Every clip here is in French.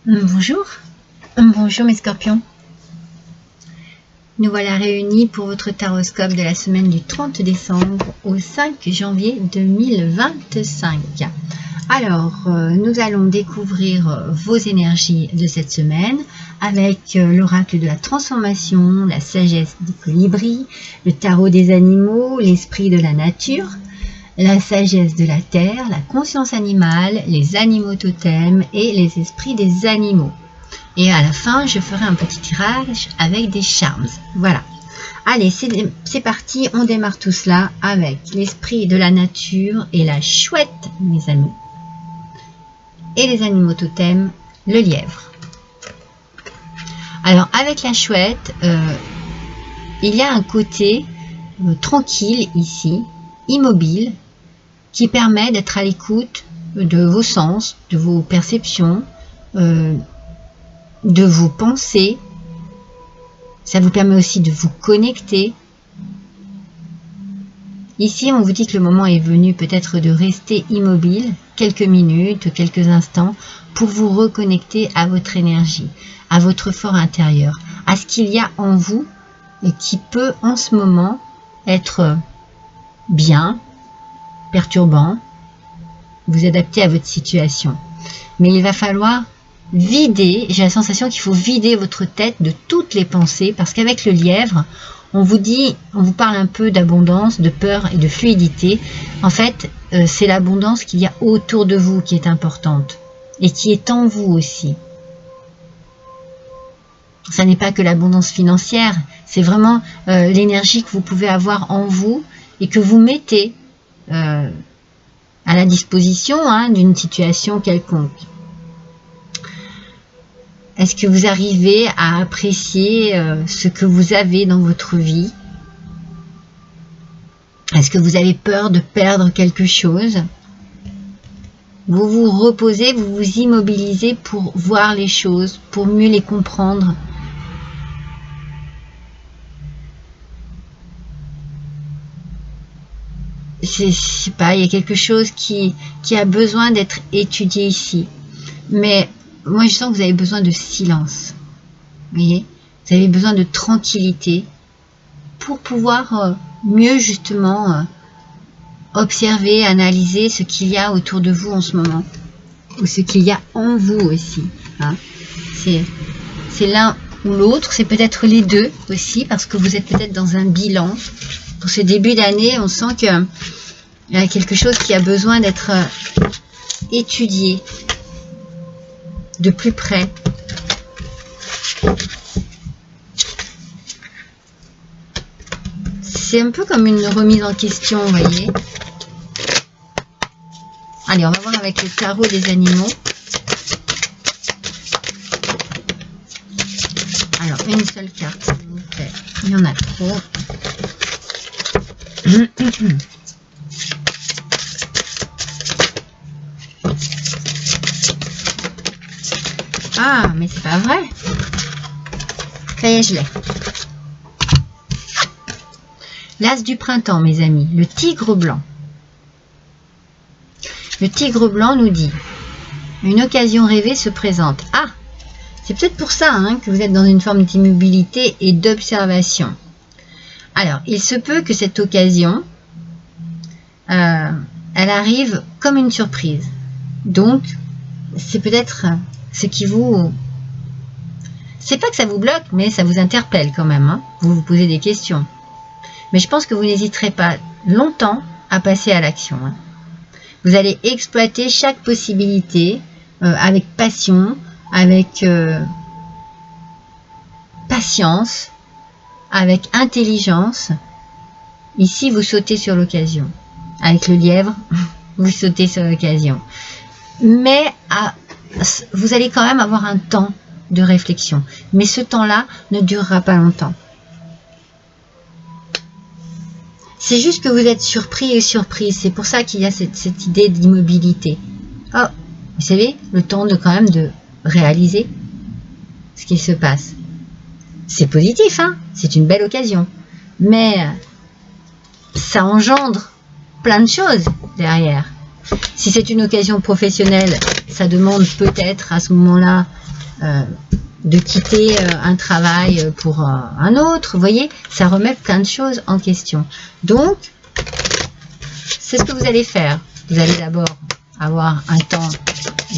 Bonjour, bonjour mes scorpions. Nous voilà réunis pour votre taroscope de la semaine du 30 décembre au 5 janvier 2025. Alors, nous allons découvrir vos énergies de cette semaine avec l'oracle de la transformation, la sagesse des colibris, le tarot des animaux, l'esprit de la nature, la sagesse de la terre, la conscience animale, les animaux totems et les esprits des animaux. Et à la fin, je ferai un petit tirage avec des charms. Voilà. Allez, c'est parti. On démarre tout cela avec l'esprit de la nature et la chouette, mes amis. Et les animaux totems, le lièvre. Alors, avec la chouette, il y a un côté tranquille ici, immobile, qui permet d'être à l'écoute de vos sens, de vos perceptions, de vos pensées. Ça vous permet aussi de vous connecter. Ici, on vous dit que le moment est venu peut-être de rester immobile quelques minutes, quelques instants pour vous reconnecter à votre énergie, à votre fort intérieur, à ce qu'il y a en vous et qui peut en ce moment être bien, perturbant, vous adapter à votre situation. Mais il va falloir vider, j'ai la sensation qu'il faut vider votre tête de toutes les pensées, parce qu'avec le lièvre, on vous dit, on vous parle un peu d'abondance, de peur et de fluidité. En fait, c'est l'abondance qu'il y a autour de vous qui est importante et qui est en vous aussi. Ça n'est pas que l'abondance financière, c'est vraiment l'énergie que vous pouvez avoir en vous et que vous mettez à la disposition d'une situation quelconque. Est-ce que vous arrivez à apprécier ce que vous avez dans votre vie? Est-ce que vous avez peur de perdre quelque chose? Vous vous reposez, vous vous immobilisez pour voir les choses, pour mieux les comprendre. Je sais pas, il y a quelque chose qui a besoin d'être étudié ici. Mais moi, je sens que vous avez besoin de silence. Vous voyez? Vous avez besoin de tranquillité pour pouvoir mieux, justement, observer, analyser ce qu'il y a autour de vous en ce moment. Ou ce qu'il y a en vous aussi. C'est l'un ou l'autre. C'est peut-être les deux aussi, parce que vous êtes peut-être dans un bilan. Pour ce début d'année, on sent qu'il y a quelque chose qui a besoin d'être étudié de plus près. C'est un peu comme une remise en question, vous voyez. Allez, on va voir avec le tarot des animaux. Alors, une seule carte, s'il vous plaît. Il y en a trop. Ah, mais c'est pas vrai. Ça y est, je l'ai. L'as du printemps, mes amis. Le tigre blanc. Le tigre blanc nous dit: une occasion rêvée se présente. Ah, c'est peut-être pour ça que vous êtes dans une forme d'immobilité et d'observation. Alors, il se peut que cette occasion, elle arrive comme une surprise. Donc, c'est peut-être ce qui vous... C'est pas que ça vous bloque, mais ça vous interpelle quand même. Vous vous posez des questions. Mais je pense que vous n'hésiterez pas longtemps à passer à l'action. Vous allez exploiter chaque possibilité avec passion, avec patience, avec intelligence. Ici, vous sautez sur l'occasion. Avec le lièvre, vous sautez sur l'occasion. Mais vous allez quand même avoir un temps de réflexion. Mais ce temps-là ne durera pas longtemps. C'est juste que vous êtes surpris et surprise. C'est pour ça qu'il y a cette idée d'immobilité. Oh, vous savez, le temps de quand même de réaliser ce qu'il se passe. C'est positif, c'est une belle occasion. Mais ça engendre plein de choses derrière. Si c'est une occasion professionnelle, ça demande peut-être à ce moment-là de quitter un travail pour un autre. Vous voyez, ça remet plein de choses en question. Donc, c'est ce que vous allez faire. Vous allez d'abord avoir un temps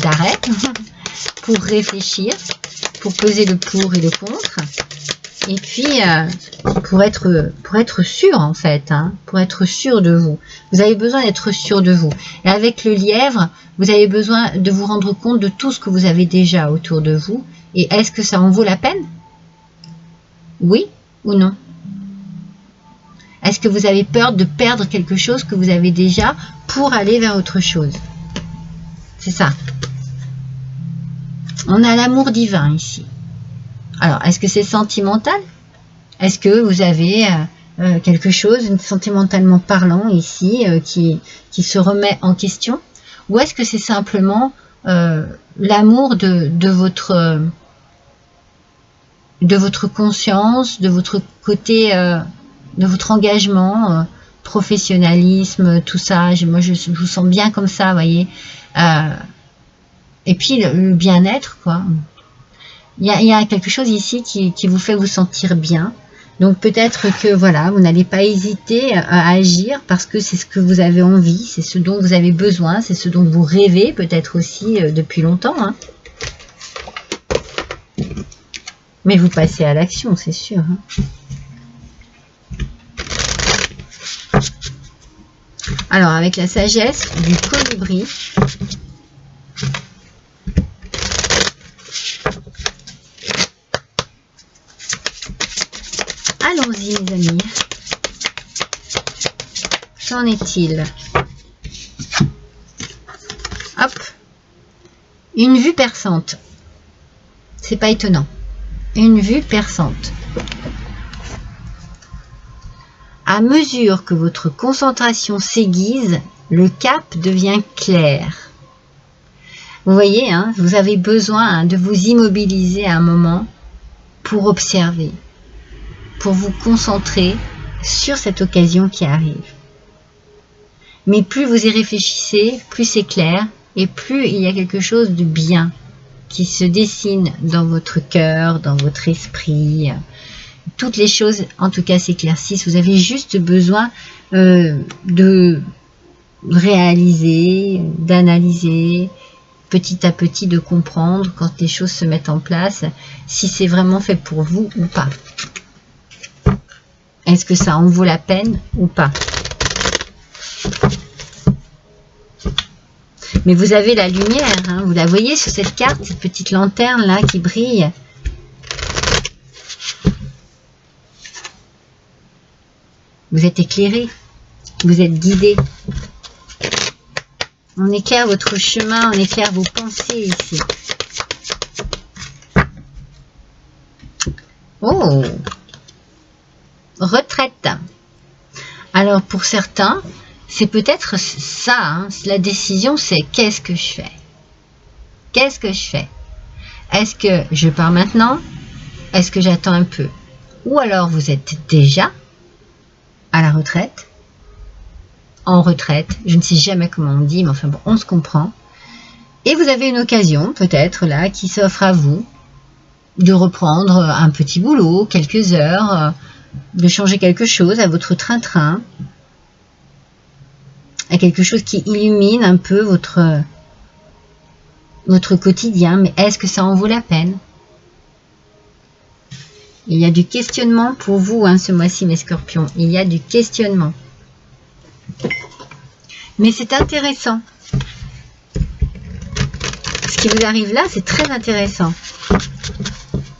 d'arrêt pour réfléchir, pour peser le pour et le contre. Et puis, pour être sûr, en fait, hein, pour être sûr de vous. Vous avez besoin d'être sûr de vous. Et avec le lièvre, vous avez besoin de vous rendre compte de tout ce que vous avez déjà autour de vous. Et est-ce que ça en vaut la peine? Oui ou non? Est-ce que vous avez peur de perdre quelque chose que vous avez déjà pour aller vers autre chose? C'est ça. On a l'amour divin ici. Alors, est-ce que c'est sentimental? Est-ce que vous avez quelque chose, sentimentalement parlant ici, qui se remet en question? Ou est-ce que c'est simplement l'amour de votre conscience, de votre côté, de votre engagement, professionnalisme, tout ça? Moi, je vous sens bien comme ça, vous voyez. Et puis, le bien-être, quoi. Il y a quelque chose ici qui vous fait vous sentir bien. Donc peut-être que voilà, vous n'allez pas hésiter à agir parce que c'est ce que vous avez envie, c'est ce dont vous avez besoin, c'est ce dont vous rêvez peut-être aussi depuis longtemps. Hein. Mais vous passez à l'action, c'est sûr. Hein. Alors avec la sagesse du colibri. Allons-y mes amis. Qu'en est-il? Hop. Une vue perçante. C'est pas étonnant. Une vue perçante. À mesure que votre concentration s'aiguise, le cap devient clair. Vous voyez, hein, vous avez besoin de vous immobiliser à un moment pour observer, pour vous concentrer sur cette occasion qui arrive. Mais plus vous y réfléchissez, plus c'est clair et plus il y a quelque chose de bien qui se dessine dans votre cœur, dans votre esprit. Toutes les choses, en tout cas, s'éclaircissent. Vous avez juste besoin de réaliser, d'analyser, petit à petit de comprendre quand les choses se mettent en place, si c'est vraiment fait pour vous ou pas. Est-ce que ça en vaut la peine ou pas? Mais vous avez la lumière, hein, vous la voyez sur cette carte, cette petite lanterne là qui brille. Vous êtes éclairé, vous êtes guidé. On éclaire votre chemin, on éclaire vos pensées ici. Oh! Retraite. Alors pour certains, c'est peut-être ça, hein, la décision, c'est qu'est-ce que je fais? Qu'est-ce que je fais? Est-ce que je pars maintenant? Est-ce que j'attends un peu? Ou alors vous êtes déjà à la retraite, en retraite, je ne sais jamais comment on dit, mais enfin bon, on se comprend. Et vous avez une occasion, peut-être là, qui s'offre à vous, de reprendre un petit boulot, quelques heures, de changer quelque chose à votre train-train, à quelque chose qui illumine un peu votre quotidien. Mais est-ce que ça en vaut la peine? Il y a du questionnement pour vous, hein, ce mois-ci, mes scorpions. Il y a du questionnement. Mais c'est intéressant. Ce qui vous arrive là, c'est très intéressant.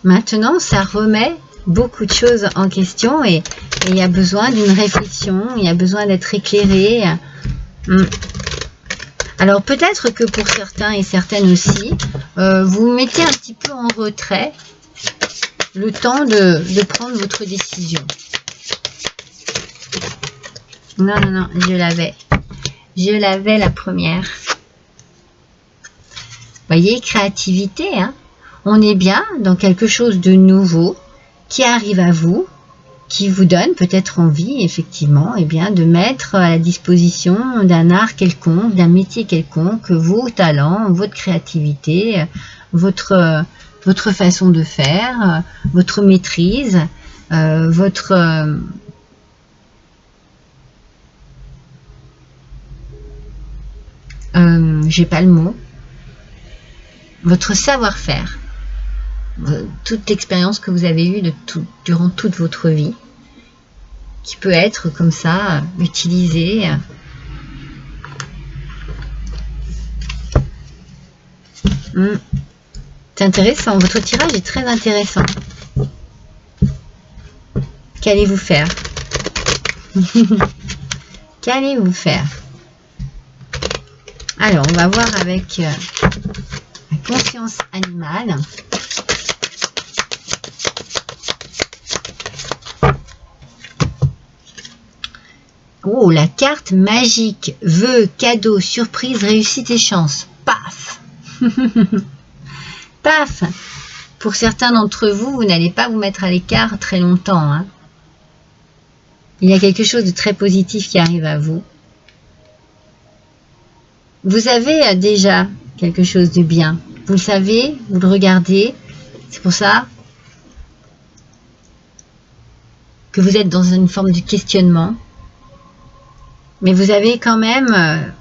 Maintenant, ça remet beaucoup de choses en question et il y a besoin d'une réflexion, il y a besoin d'être éclairé. Alors peut-être que pour certains et certaines aussi, vous vous mettez un petit peu en retrait le temps de prendre votre décision. Non, non, non, je l'avais. Je l'avais la première. Vous voyez, créativité, hein. On est bien dans quelque chose de nouveau qui arrive à vous, qui vous donne peut-être envie, effectivement, eh bien, de mettre à la disposition d'un art quelconque, d'un métier quelconque, vos talents, votre créativité, votre votre façon de faire, votre maîtrise, votre... j'ai pas le mot, votre savoir-faire, toute l'expérience que vous avez eue durant toute votre vie, qui peut être comme ça, utilisée. C'est intéressant, votre tirage est très intéressant. Qu'allez-vous faire? Qu'allez-vous faire? Alors, on va voir avec la conscience animale. Oh, la carte magique, vœux, cadeaux, surprise, réussite et chance. Paf. Paf. Pour certains d'entre vous, vous n'allez pas vous mettre à l'écart très longtemps. Hein. Il y a quelque chose de très positif qui arrive à vous. Vous avez déjà quelque chose de bien. Vous le savez, vous le regardez. C'est pour ça que vous êtes dans une forme de questionnement. Mais vous avez quand même,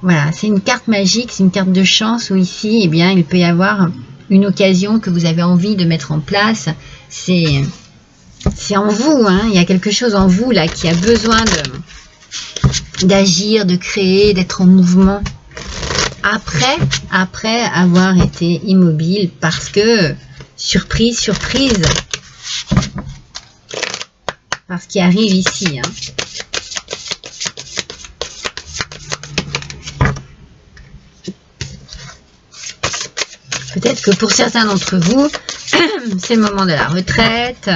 voilà, c'est une carte magique, c'est une carte de chance où ici, eh bien, il peut y avoir une occasion que vous avez envie de mettre en place. C'est en vous, hein, il y a quelque chose en vous là qui a besoin d'agir, de créer, d'être en mouvement. Après avoir été immobile parce que, surprise, surprise, parce qu'il arrive ici, hein. Peut-être que pour certains d'entre vous, c'est le moment de la retraite.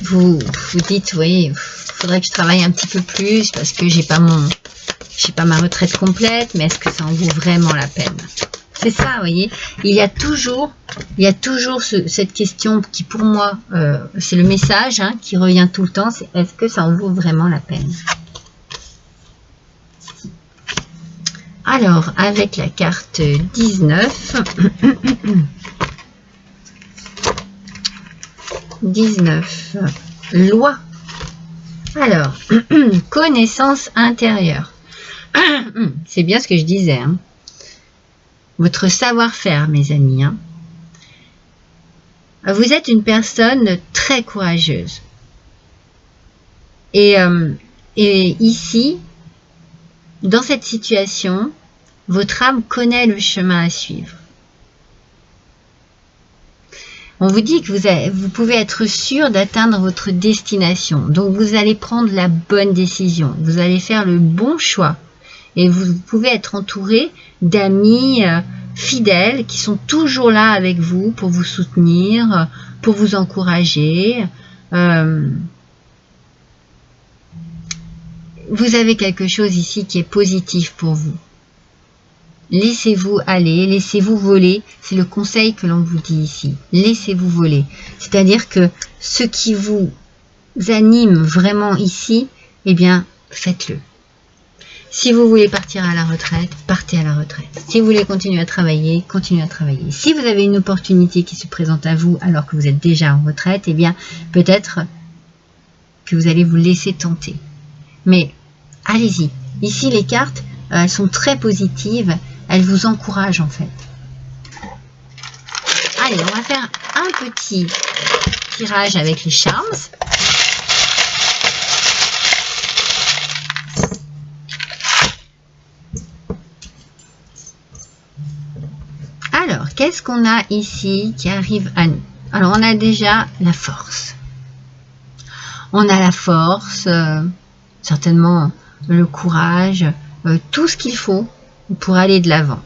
Vous vous dites, oui, il faudrait que je travaille un petit peu plus parce que j'ai pas ma retraite complète, mais est-ce que ça en vaut vraiment la peine? C'est ça, vous voyez. Il y a toujours cette question qui, pour moi, c'est le message hein, qui revient tout le temps, c'est est-ce que ça en vaut vraiment la peine? Alors, avec la carte 19, 19, loi. Alors, connaissance intérieure. C'est bien ce que je disais. Hein. Votre savoir-faire, mes amis. Hein. Vous êtes une personne très courageuse. Et ici, dans cette situation, votre âme connaît le chemin à suivre. On vous dit que vous pouvez être sûr d'atteindre votre destination. Donc, vous allez prendre la bonne décision. Vous allez faire le bon choix. Et vous pouvez être entouré d'amis fidèles qui sont toujours là avec vous pour vous soutenir, pour vous encourager. Vous avez quelque chose ici qui est positif pour vous. Laissez-vous aller, laissez-vous voler. C'est le conseil que l'on vous dit ici. Laissez-vous voler. C'est-à-dire que ce qui vous anime vraiment ici, eh bien, faites-le. Si vous voulez partir à la retraite, partez à la retraite. Si vous voulez continuer à travailler, continuez à travailler. Si vous avez une opportunité qui se présente à vous alors que vous êtes déjà en retraite, eh bien, peut-être que vous allez vous laisser tenter. Mais allez-y. Ici, les cartes, elles sont très positives. Elles vous encouragent en fait. Allez, on va faire un petit tirage avec les charms. Alors, qu'est-ce qu'on a ici qui arrive à nous? Alors, on a déjà la force. On a la force, certainement le courage, tout ce qu'il faut pour aller de l'avant.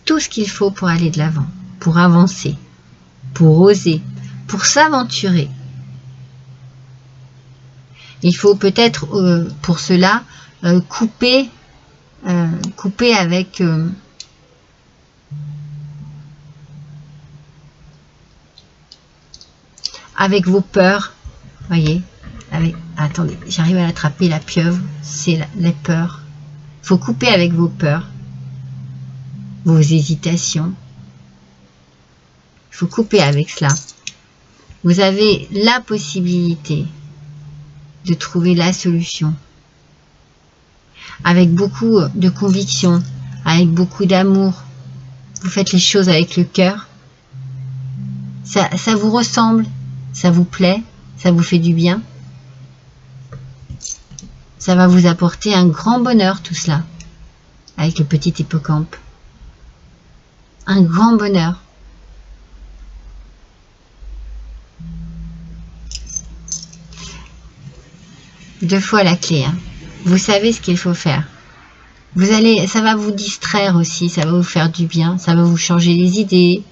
Tout ce qu'il faut pour aller de l'avant, pour avancer, pour oser, pour s'aventurer. Il faut peut-être, pour cela, couper avec vos peurs, voyez. Attendez, j'arrive à l'attraper, la pieuvre, c'est les peurs. Il faut couper avec vos peurs, vos hésitations. Il faut couper avec cela. Vous avez la possibilité de trouver la solution. Avec beaucoup de conviction, avec beaucoup d'amour. Vous faites les choses avec le cœur. Ça vous ressemble, ça vous plaît, ça vous fait du bien. Ça va vous apporter un grand bonheur tout cela. Avec le petit hippocampe. Un grand bonheur. Deux fois la clé. Hein. Vous savez ce qu'il faut faire. Ça va vous distraire aussi, ça va vous faire du bien, ça va vous changer les idées.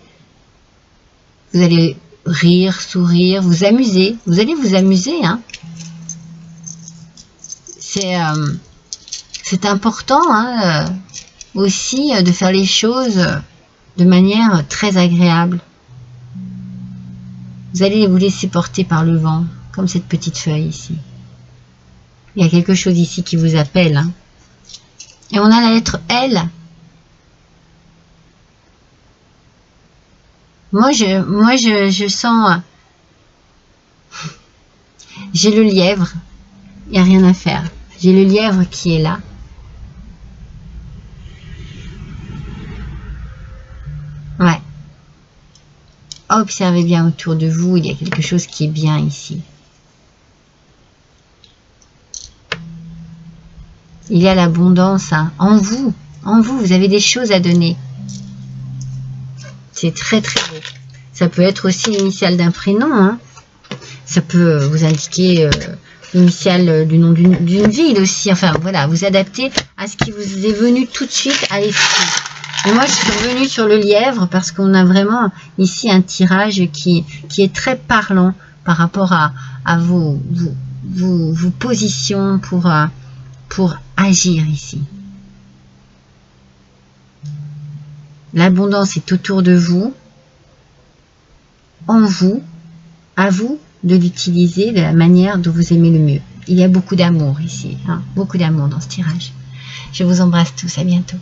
Vous allez rire, sourire, vous amuser. Vous allez vous amuser. Hein. C'est important hein, aussi de faire les choses de manière très agréable. Vous allez vous laisser porter par le vent, comme cette petite feuille ici. Il y a quelque chose ici qui vous appelle. Hein. Et on a la lettre L. Moi, je sens... J'ai le lièvre. Il n'y a rien à faire. J'ai le lièvre qui est là. Ouais. Observez bien autour de vous. Il y a quelque chose qui est bien ici. Il y a l'abondance hein, en vous. En vous, vous avez des choses à donner. C'est très très beau. Ça peut être aussi l'initiale d'un prénom. Hein. Ça peut vous indiquer l'initiale du nom d'une ville aussi. Enfin voilà, vous adaptez à ce qui vous est venu tout de suite à l'esprit. Et moi je suis revenue sur le lièvre parce qu'on a vraiment ici un tirage qui est très parlant par rapport à vos positions pour agir ici. L'abondance est autour de vous, en vous, à vous de l'utiliser de la manière dont vous aimez le mieux. Il y a beaucoup d'amour ici, hein, beaucoup d'amour dans ce tirage. Je vous embrasse tous, à bientôt.